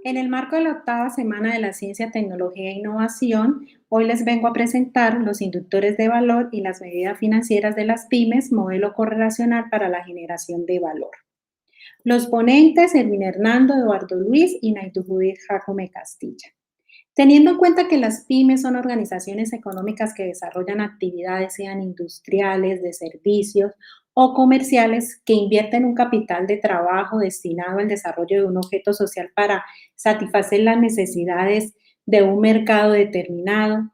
En el marco de la octava semana de la ciencia, tecnología e innovación, hoy les vengo a presentar los inductores de valor y las medidas financieras de las pymes, modelo correlacional para la generación de valor. Los ponentes, Erwin Hernando, Eduardo Luis y Naidu Judith Jacome Castilla. Teniendo en cuenta que las pymes son organizaciones económicas que desarrollan actividades, sean industriales, de servicios o comerciales, que invierten un capital de trabajo destinado al desarrollo de un objeto social para satisfacer las necesidades de un mercado determinado,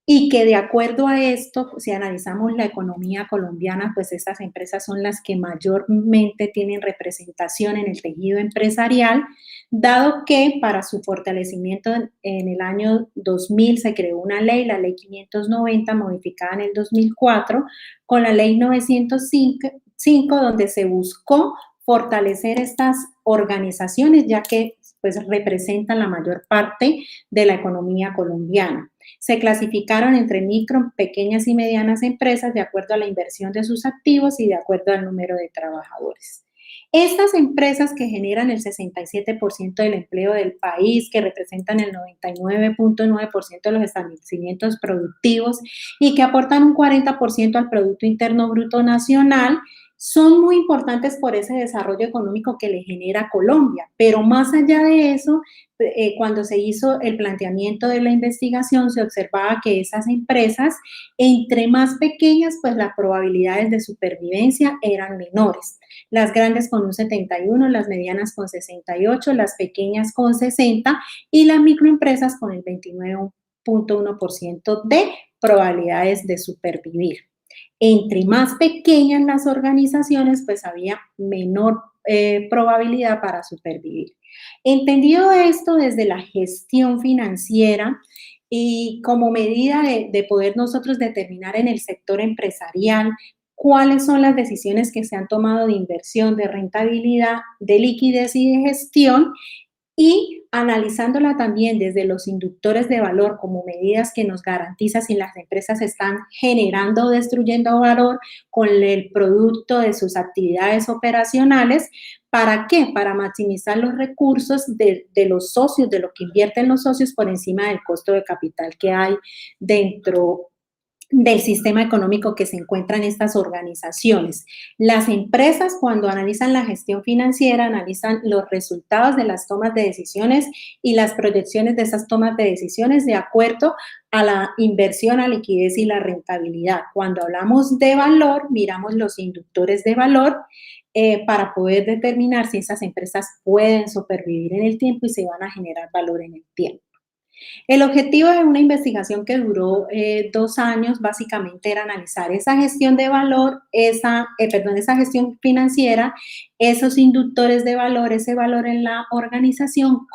y que de acuerdo a esto, si analizamos la economía colombiana, pues estas empresas son las que mayormente tienen representación en el tejido empresarial, dado que para su fortalecimiento en el año 2000 se creó una ley, la ley 590, modificada en el 2004, con la ley 905, donde se buscó fortalecer estas organizaciones, ya que pues representan la mayor parte de la economía colombiana. Se clasificaron entre micro, pequeñas y medianas empresas de acuerdo a la inversión de sus activos y de acuerdo al número de trabajadores. Estas empresas que generan el 67% del empleo del país, que representan el 99.9% de los establecimientos productivos y que aportan un 40% al Producto Interno Bruto Nacional, son muy importantes por ese desarrollo económico que le genera a Colombia. Pero más allá de eso, cuando se hizo el planteamiento de la investigación, se observaba que esas empresas, entre más pequeñas, pues las probabilidades de supervivencia eran menores. Las grandes con un 71, las medianas con 68, las pequeñas con 60 y las microempresas con el 29.1% de probabilidades de supervivir. Entre más pequeñas las organizaciones, pues había menor probabilidad para supervivir. Entendido esto desde la gestión financiera y como medida de poder nosotros determinar en el sector empresarial cuáles son las decisiones que se han tomado de inversión, de rentabilidad, de liquidez y de gestión, y analizándola también desde los inductores de valor como medidas que nos garantizan si las empresas están generando o destruyendo valor con el producto de sus actividades operacionales. ¿Para qué? Para maximizar los recursos de los socios, de lo que invierten los socios por encima del costo de capital que hay dentro del sistema económico que se encuentran estas organizaciones. Las empresas, cuando analizan la gestión financiera, analizan los resultados de las tomas de decisiones y las proyecciones de esas tomas de decisiones de acuerdo a la inversión, a liquidez y la rentabilidad. Cuando hablamos de valor, miramos los inductores de valor para poder determinar si esas empresas pueden supervivir en el tiempo y se van a generar valor en el tiempo. El objetivo de una investigación que duró 2 años básicamente era analizar esa gestión de valor, esa gestión financiera, esos inductores de valor, ese valor en la organización,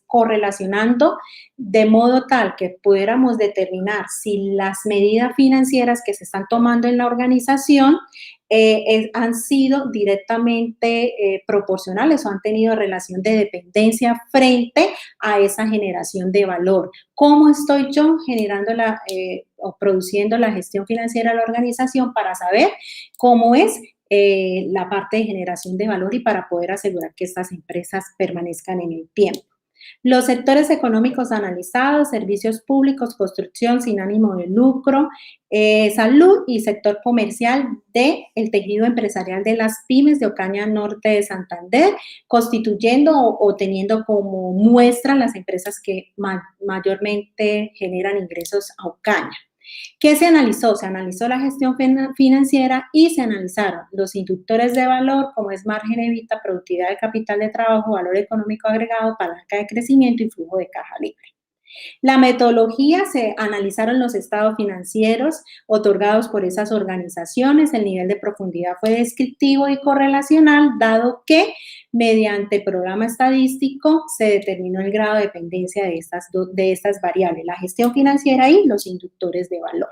correlacionando de modo tal que pudiéramos determinar si las medidas financieras que se están tomando en la organización han sido directamente proporcionales o han tenido relación de dependencia frente a esa generación de valor. ¿Cómo estoy yo generando o produciendo la gestión financiera de la organización para saber cómo es la parte de generación de valor y para poder asegurar que estas empresas permanezcan en el tiempo? Los sectores económicos analizados: servicios públicos, construcción sin ánimo de lucro, salud y sector comercial del tejido empresarial de las pymes de Ocaña Norte de Santander, constituyendo o teniendo como muestra las empresas que mayormente generan ingresos a Ocaña. ¿Qué se analizó? Se analizó la gestión financiera y se analizaron los inductores de valor, como es margen evita, productividad de capital de trabajo, valor económico agregado, palanca de crecimiento y flujo de caja libre. La metodología: se analizaron los estados financieros otorgados por esas organizaciones. El nivel de profundidad fue descriptivo y correlacional, dado que mediante programa estadístico se determinó el grado de dependencia de estas variables, la gestión financiera y los inductores de valor.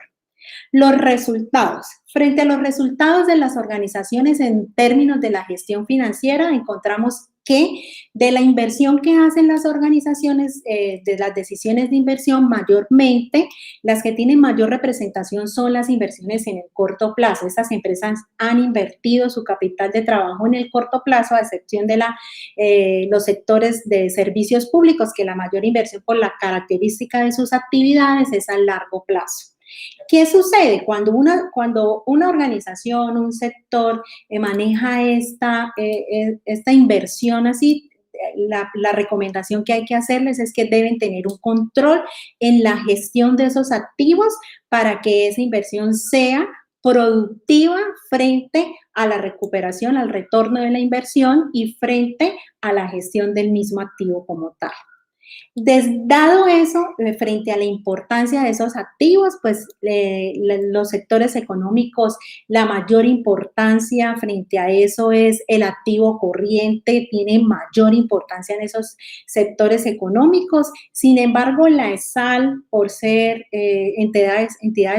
Los resultados. Frente a los resultados de las organizaciones en términos de la gestión financiera, encontramos que de la inversión que hacen las organizaciones, de las decisiones de inversión, mayormente las que tienen mayor representación son las inversiones en el corto plazo. Estas empresas han invertido su capital de trabajo en el corto plazo, a excepción de los sectores de servicios públicos, que la mayor inversión por la característica de sus actividades es a largo plazo. ¿Qué sucede cuando una organización, un sector maneja esta inversión así? La recomendación que hay que hacerles es que deben tener un control en la gestión de esos activos para que esa inversión sea productiva frente a la recuperación, al retorno de la inversión y frente a la gestión del mismo activo como tal. Dado eso, frente a la importancia de esos activos, pues los sectores económicos, la mayor importancia frente a eso es el activo corriente, tiene mayor importancia en esos sectores económicos. Sin embargo, la ESAL, por ser entidades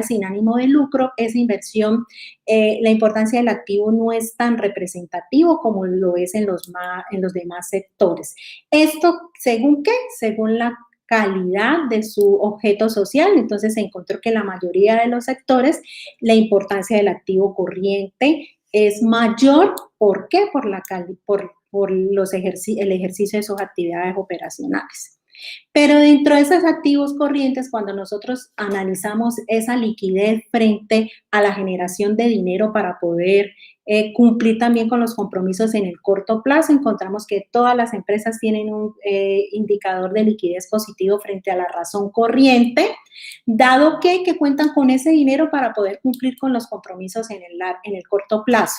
sin ánimo de lucro, esa inversión, la importancia del activo no es tan representativo como lo es en los demás sectores. ¿Esto según qué? Según la calidad de su objeto social. Entonces se encontró que la mayoría de los sectores la importancia del activo corriente es mayor. ¿Por qué? Por el ejercicio de sus actividades operacionales. Pero dentro de esos activos corrientes, cuando nosotros analizamos esa liquidez frente a la generación de dinero para poder cumplir también con los compromisos en el corto plazo, encontramos que todas las empresas tienen un indicador de liquidez positivo frente a la razón corriente, dado que cuentan con ese dinero para poder cumplir con los compromisos en el corto plazo.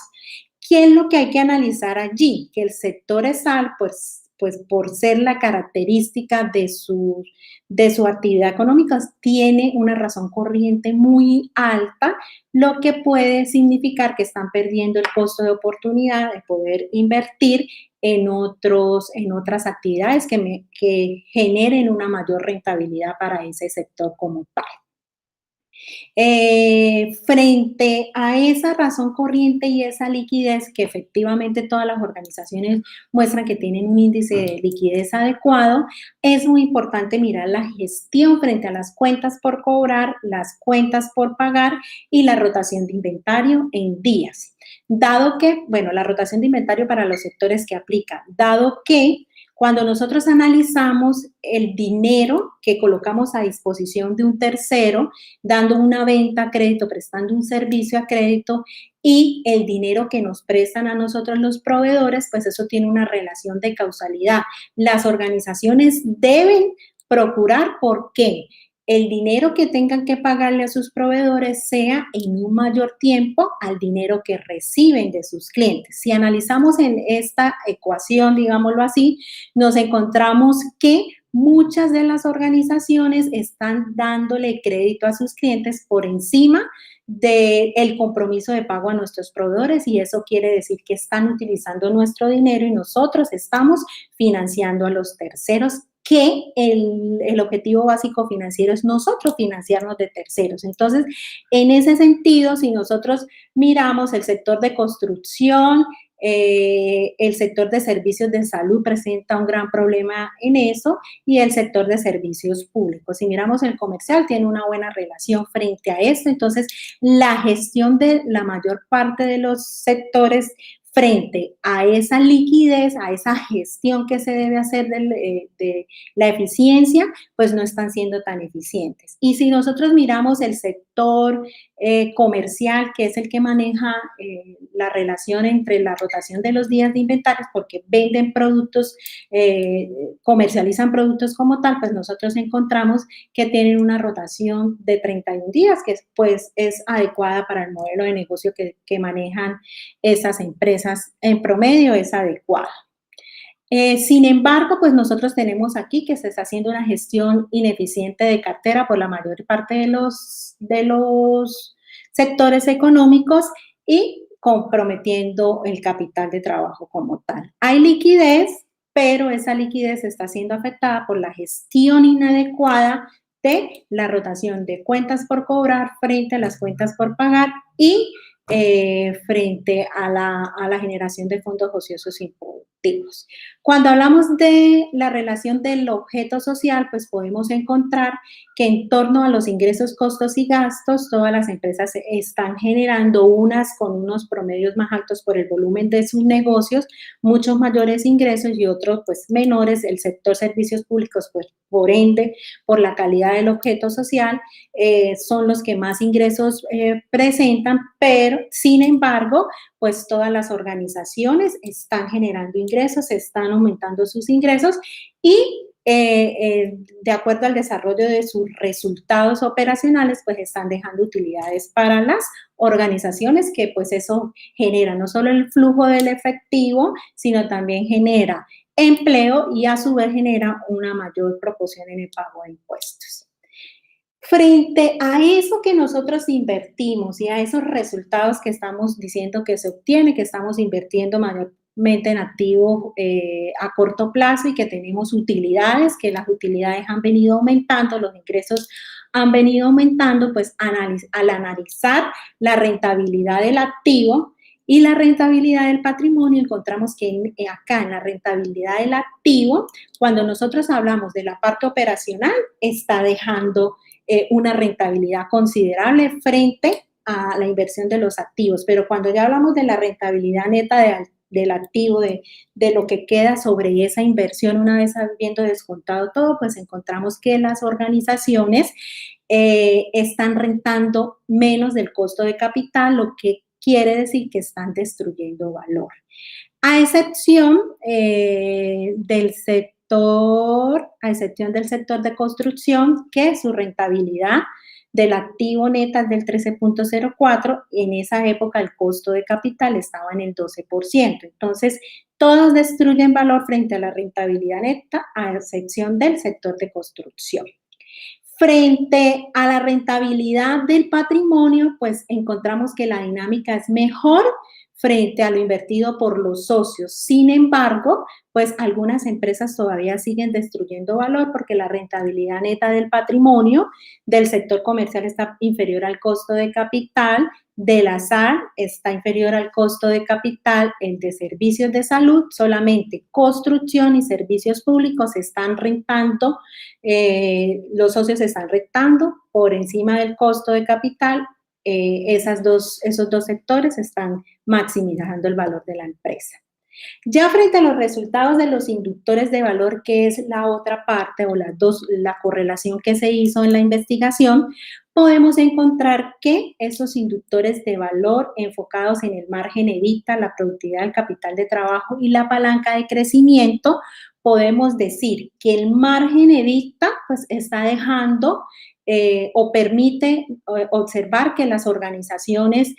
¿Qué es lo que hay que analizar allí? Que el sector ESAL, pues por ser la característica de su actividad económica, tiene una razón corriente muy alta, lo que puede significar que están perdiendo el costo de oportunidad de poder invertir en otras actividades que generen una mayor rentabilidad para ese sector como tal. Frente a esa razón corriente y esa liquidez que efectivamente todas las organizaciones muestran que tienen un índice de liquidez adecuado, es muy importante mirar la gestión frente a las cuentas por cobrar, las cuentas por pagar y la rotación de inventario en días. Dado que, bueno, la rotación de inventario para los sectores que aplica, dado que cuando nosotros analizamos el dinero que colocamos a disposición de un tercero, dando una venta a crédito, prestando un servicio a crédito, y el dinero que nos prestan a nosotros los proveedores, pues eso tiene una relación de causalidad. Las organizaciones deben procurar, ¿por qué? El dinero que tengan que pagarle a sus proveedores sea en un mayor tiempo al dinero que reciben de sus clientes. Si analizamos en esta ecuación, digámoslo así, nos encontramos que muchas de las organizaciones están dándole crédito a sus clientes por encima del compromiso de pago a nuestros proveedores, y eso quiere decir que están utilizando nuestro dinero y nosotros estamos financiando a los terceros, que el objetivo básico financiero es nosotros financiarnos de terceros. Entonces, en ese sentido, si nosotros miramos el sector de construcción, el sector de servicios de salud presenta un gran problema en eso, y el sector de servicios públicos. Si miramos el comercial, tiene una buena relación frente a esto. Entonces, la gestión de la mayor parte de los sectores frente a esa liquidez, a esa gestión que se debe hacer de la eficiencia, pues no están siendo tan eficientes. Y si nosotros miramos el sector comercial, que es el que maneja la relación entre la rotación de los días de inventarios, porque venden productos, comercializan productos como tal, pues nosotros encontramos que tienen una rotación de 31 días, que pues es adecuada para el modelo de negocio que manejan esas empresas. En promedio es adecuada. Sin embargo, pues nosotros tenemos aquí que se está haciendo una gestión ineficiente de cartera por la mayor parte de los sectores económicos y comprometiendo el capital de trabajo como tal. Hay liquidez, pero esa liquidez está siendo afectada por la gestión inadecuada de la rotación de cuentas por cobrar frente a las cuentas por pagar y frente a la generación de fondos ociosos improductivos. activos. Cuando hablamos de la relación del objeto social, pues podemos encontrar que en torno a los ingresos, costos y gastos, todas las empresas están generando unas con unos promedios más altos por el volumen de sus negocios, muchos mayores ingresos y otros pues menores. El sector servicios públicos, pues por ende, por la calidad del objeto social, son los que más ingresos presentan, pero sin embargo, pues todas las organizaciones están generando ingresos, están aumentando sus ingresos y de acuerdo al desarrollo de sus resultados operacionales, pues están dejando utilidades para las organizaciones, que pues eso genera no solo el flujo del efectivo, sino también genera empleo y a su vez genera una mayor proporción en el pago de impuestos. Frente a eso que nosotros invertimos y a esos resultados que estamos diciendo que se obtiene, que estamos invirtiendo mayormente en activos a corto plazo y que tenemos utilidades, que las utilidades han venido aumentando, los ingresos han venido aumentando, pues al analizar la rentabilidad del activo y la rentabilidad del patrimonio, encontramos que acá en la rentabilidad del activo, cuando nosotros hablamos de la parte operacional, está dejando una rentabilidad considerable frente a la inversión de los activos. Pero cuando ya hablamos de la rentabilidad neta del activo, de lo que queda sobre esa inversión una vez habiendo descontado todo, pues encontramos que las organizaciones están rentando menos del costo de capital, lo que quiere decir que están destruyendo valor. A excepción del sector de construcción, que su rentabilidad del activo neta es del 13.04, en esa época el costo de capital estaba en el 12%. Entonces, todos destruyen valor frente a la rentabilidad neta, a excepción del sector de construcción. Frente a la rentabilidad del patrimonio, pues encontramos que la dinámica es mejor frente a lo invertido por los socios. Sin embargo, pues algunas empresas todavía siguen destruyendo valor porque la rentabilidad neta del patrimonio del sector comercial está inferior al costo de capital, del azar está inferior al costo de capital, el de servicios de salud, solamente construcción y servicios públicos están rentando, los socios están rentando por encima del costo de capital. Esos dos sectores están maximizando el valor de la empresa. Ya frente a los resultados de los inductores de valor, que es la otra parte o la correlación que se hizo en la investigación, podemos encontrar que esos inductores de valor enfocados en el margen EBITDA, la productividad del capital de trabajo y la palanca de crecimiento, podemos decir que el margen EBITDA pues está dejando o permite observar que las organizaciones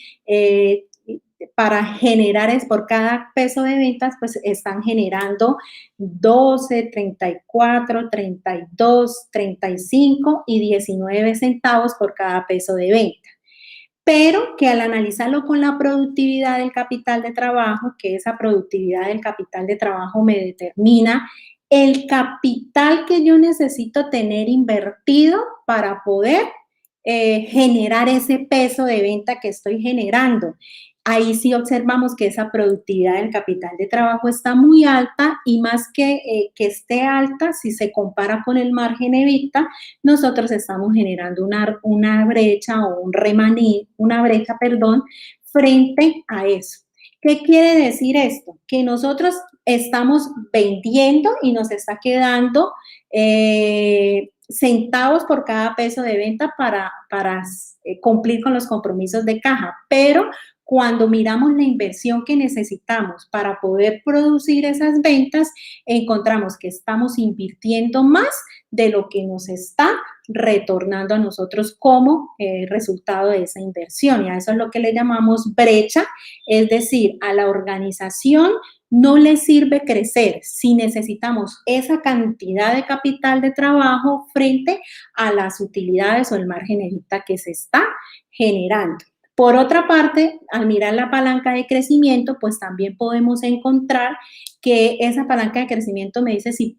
para generar por cada peso de ventas, pues están generando 12, 34, 32, 35 y 19 centavos por cada peso de venta. Pero que al analizarlo con la productividad del capital de trabajo, que esa productividad del capital de trabajo me determina el capital que yo necesito tener invertido para poder generar ese peso de venta que estoy generando. Ahí sí observamos que esa productividad del capital de trabajo está muy alta y más que esté alta, si se compara con el margen EBITDA, nosotros estamos generando una brecha o una brecha, frente a eso. ¿Qué quiere decir esto? Que nosotros estamos vendiendo y nos está quedando centavos por cada peso de venta para cumplir con los compromisos de caja, pero cuando miramos la inversión que necesitamos para poder producir esas ventas, encontramos que estamos invirtiendo más de lo que nos está retornando a nosotros como resultado de esa inversión. Y a eso es lo que le llamamos brecha, es decir, a la organización no le sirve crecer si necesitamos esa cantidad de capital de trabajo frente a las utilidades o el margen EBITDA que se está generando. Por otra parte, al mirar la palanca de crecimiento, pues también podemos encontrar que esa palanca de crecimiento me dice si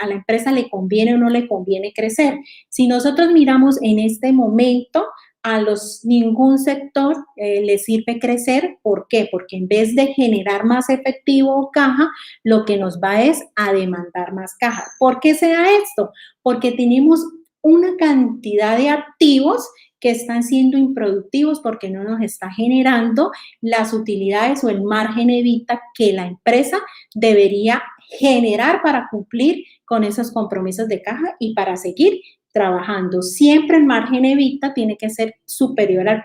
a la empresa le conviene o no le conviene crecer. Si nosotros miramos en este momento, ningún sector le sirve crecer. ¿Por qué? Porque en vez de generar más efectivo o caja, lo que nos va es a demandar más caja. ¿Por qué se da esto? Porque tenemos una cantidad de activos que están siendo improductivos porque no nos está generando las utilidades o el margen evita que la empresa debería generar para cumplir con esos compromisos de caja y para seguir trabajando. Siempre el margen evita tiene que ser superior a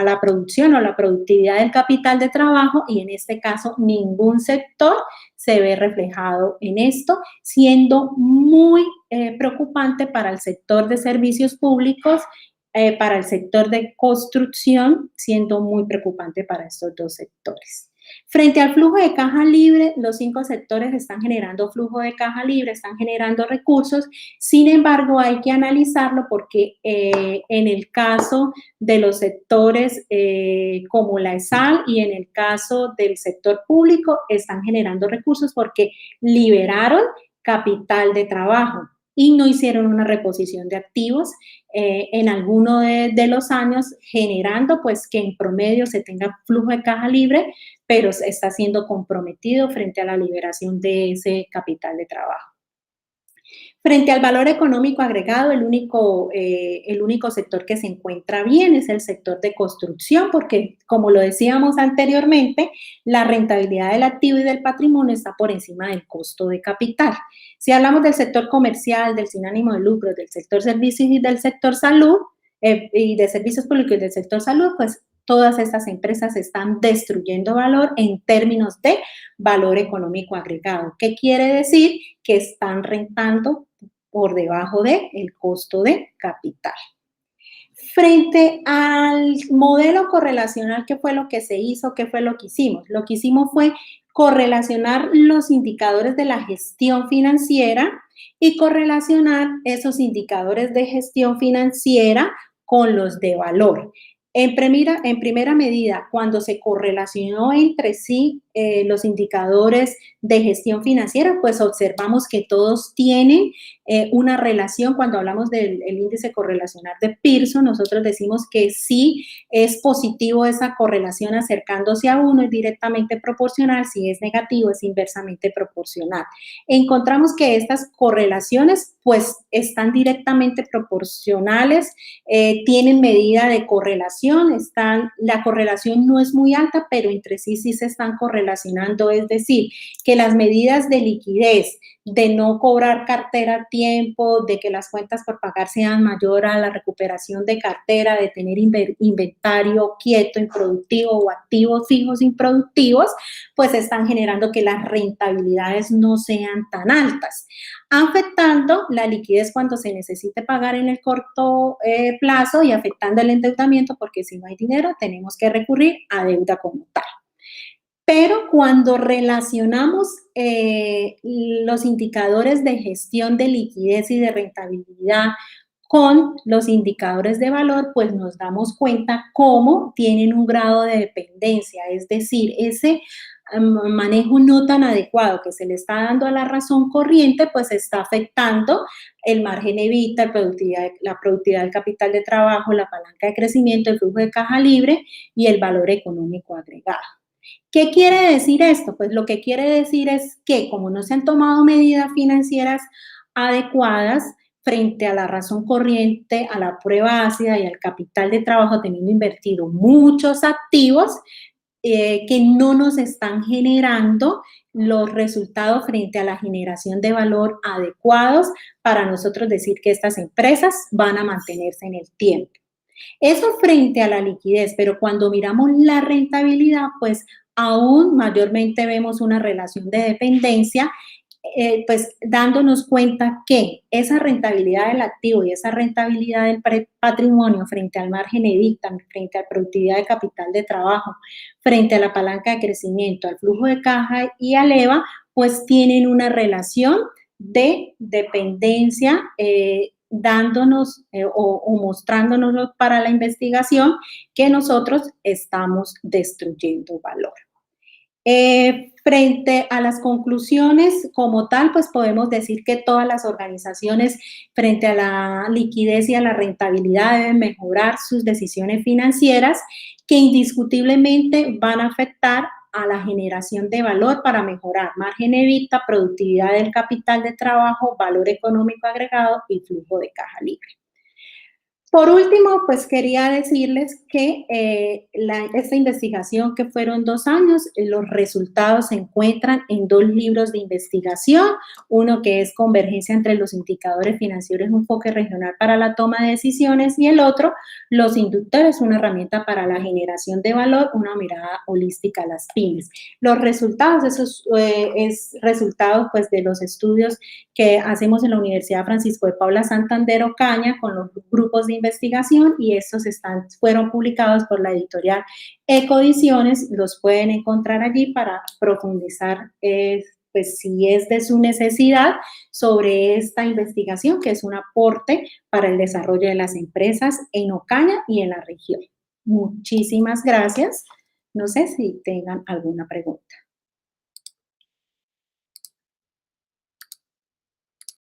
la producción o la productividad del capital de trabajo, y en este caso ningún sector se ve reflejado en esto, siendo muy preocupante para el sector de servicios públicos, para el sector de construcción, siendo muy preocupante para estos dos sectores. Frente al flujo de caja libre, los 5 sectores están generando flujo de caja libre, están generando recursos. Sin embargo, hay que analizarlo porque en el caso de los sectores como la ESAL y en el caso del sector público están generando recursos porque liberaron capital de trabajo y no hicieron una reposición de activos en alguno de los años, generando pues que en promedio se tenga flujo de caja libre, pero está siendo comprometido frente a la liberación de ese capital de trabajo. Frente al valor económico agregado, el único sector que se encuentra bien es el sector de construcción, porque, como lo decíamos anteriormente, la rentabilidad del activo y del patrimonio está por encima del costo de capital. Si hablamos del sector comercial, del sin ánimo de lucro, del sector servicios y del sector salud, y de servicios públicos y del sector salud, pues todas estas empresas están destruyendo valor en términos de valor económico agregado. ¿Qué quiere decir? Que están rentando por debajo del costo de capital. Frente al modelo correlacional, ¿qué fue lo que se hizo? ¿Qué fue lo que hicimos? Lo que hicimos fue correlacionar los indicadores de la gestión financiera y correlacionar esos indicadores de gestión financiera con los de valor. En primera medida, cuando se correlacionó entre sí los indicadores de gestión financiera, pues observamos que todos tienen una relación. Cuando hablamos del índice correlacional de Pearson, nosotros decimos que sí es positivo esa correlación acercándose a 1, es directamente proporcional; si es negativo, es inversamente proporcional. Encontramos que estas correlaciones pues están directamente proporcionales, tienen medida de correlación, la correlación no es muy alta, pero entre sí se están correlacionando, es decir, que las medidas de liquidez, de no cobrar cartera a tiempo, de que las cuentas por pagar sean mayor a la recuperación de cartera, de tener inventario quieto, improductivo, o activos fijos improductivos, pues están generando que las rentabilidades no sean tan altas, afectando la liquidez cuando se necesite pagar en el corto plazo y afectando el endeudamiento, porque si no hay dinero tenemos que recurrir a deuda como tal. Pero cuando relacionamos los indicadores de gestión de liquidez y de rentabilidad con los indicadores de valor, pues nos damos cuenta cómo tienen un grado de dependencia, es decir, ese manejo no tan adecuado que se le está dando a la razón corriente, pues está afectando el margen evita, la productividad del capital de trabajo, la palanca de crecimiento, el flujo de caja libre y el valor económico agregado. ¿Qué quiere decir esto? Pues lo que quiere decir es que como no se han tomado medidas financieras adecuadas frente a la razón corriente, a la prueba ácida y al capital de trabajo, teniendo invertido muchos activos que no nos están generando los resultados frente a la generación de valor adecuados para nosotros decir que estas empresas van a mantenerse en el tiempo. Eso frente a la liquidez, pero cuando miramos la rentabilidad, pues aún mayormente vemos una relación de dependencia, pues dándonos cuenta que esa rentabilidad del activo y esa rentabilidad del patrimonio frente al margen EBITDA, frente a la productividad de capital de trabajo, frente a la palanca de crecimiento, al flujo de caja y al EVA, pues tienen una relación de dependencia, dándonos o mostrándonos para la investigación que nosotros estamos destruyendo valor. Frente a las conclusiones como tal, pues podemos decir que todas las organizaciones frente a la liquidez y a la rentabilidad deben mejorar sus decisiones financieras que indiscutiblemente van a afectar a la generación de valor para mejorar margen evita, productividad del capital de trabajo, valor económico agregado y flujo de caja libre. Por último, pues quería decirles que esta investigación que fueron 2 años, los resultados se encuentran en 2 libros de investigación, uno que es Convergencia entre los indicadores financieros, un enfoque regional para la toma de decisiones, y el otro, Los inductores, una herramienta para la generación de valor, una mirada holística a las pymes. Los resultados, esos es resultados pues de los estudios que hacemos en la Universidad Francisco de Paula Santander Ocaña con los grupos de investigación y estos fueron publicados por la editorial Ecodiciones, los pueden encontrar allí para profundizar pues si es de su necesidad sobre esta investigación que es un aporte para el desarrollo de las empresas en Ocaña y en la región. Muchísimas gracias. No sé si tengan alguna pregunta.